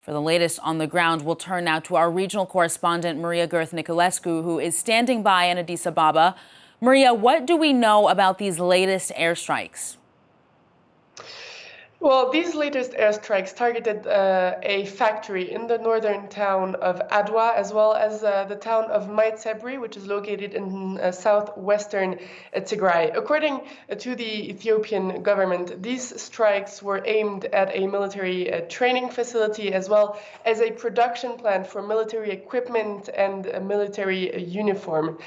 For the latest on the ground, we'll turn now to our regional correspondent, Maria Gerth-Niculescu, who is standing by in Addis Ababa. Maria, what do we know about these latest airstrikes? Well, these latest airstrikes targeted a factory in the northern town of Adwa, as well as the town of Maitsebri, which is located in southwestern Tigray. According to the Ethiopian government, these strikes were aimed at a military training facility, as well as a production plant for military equipment and a military uniform.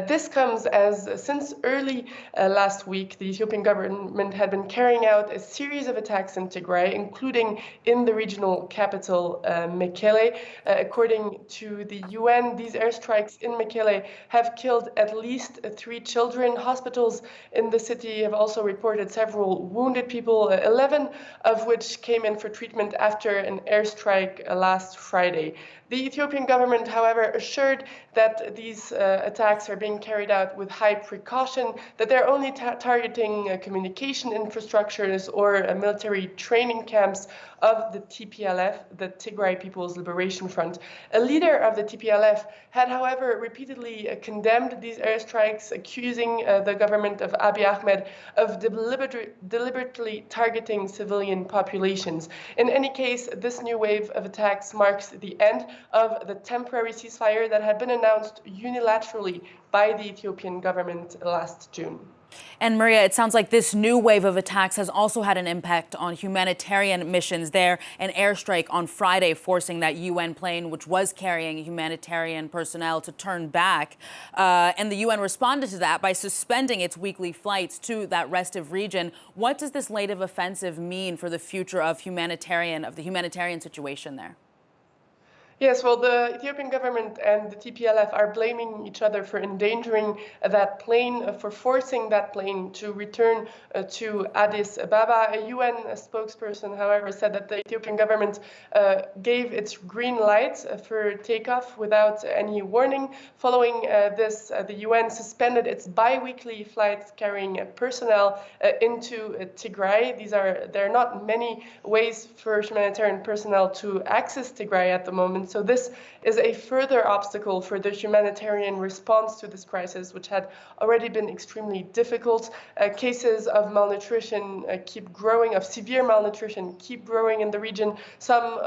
This comes as since early last week, the Ethiopian government had been carrying out a series of attacks in Tigray, including in the regional capital, Mekele. According to the UN, these airstrikes in Mekele have killed at least 3 children. Hospitals in the city have also reported several wounded people, 11 of which came in for treatment after an airstrike last Friday. The Ethiopian government, however, assured that these attacks are being carried out with high precaution, that they're only targeting communication infrastructures or military training camps of the TPLF, the Tigray People's Liberation Front. A leader of the TPLF had, however, repeatedly condemned these airstrikes, accusing the government of Abiy Ahmed of deliberately targeting civilian populations. In any case, this new wave of attacks marks the end of the temporary ceasefire that had been announced unilaterally by the Ethiopian government last June. And Maria, it sounds like this new wave of attacks has also had an impact on humanitarian missions there. An airstrike on Friday forcing that UN plane, which was carrying humanitarian personnel, to turn back. And the UN responded to that by suspending its weekly flights to that restive region. What does this latest offensive mean for the future of the humanitarian situation there? Yes, well, the Ethiopian government and the TPLF are blaming each other for endangering that plane, for forcing that plane to return to Addis Ababa. A UN spokesperson, however, said that the Ethiopian government gave its green light for takeoff without any warning. Following this, the UN suspended its bi-weekly flights carrying personnel into Tigray. There are not many ways for humanitarian personnel to access Tigray at the moment. So this is a further obstacle for the humanitarian response to this crisis, which had already been extremely difficult. Cases of malnutrition keep growing, of severe malnutrition keep growing in the region. Some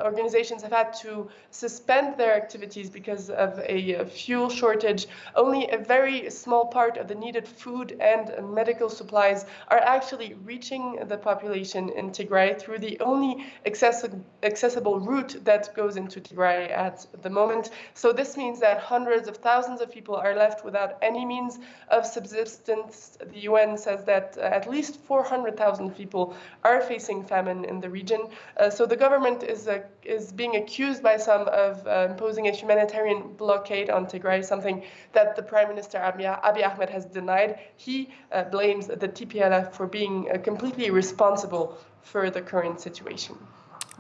organizations have had to suspend their activities because of a fuel shortage. Only a very small part of the needed food and medical supplies are actually reaching the population in Tigray through the only accessible route that goes into Tigray at the moment. So this means that hundreds of thousands of people are left without any means of subsistence. The UN says that at least 400,000 people are facing famine in the region. So the government is being accused by some of imposing a humanitarian blockade on Tigray, something that the Prime Minister Abiy Ahmed has denied. He blames the TPLF for being completely responsible for the current situation.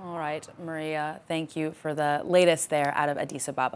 All right, Maria, thank you for the latest there out of Addis Ababa.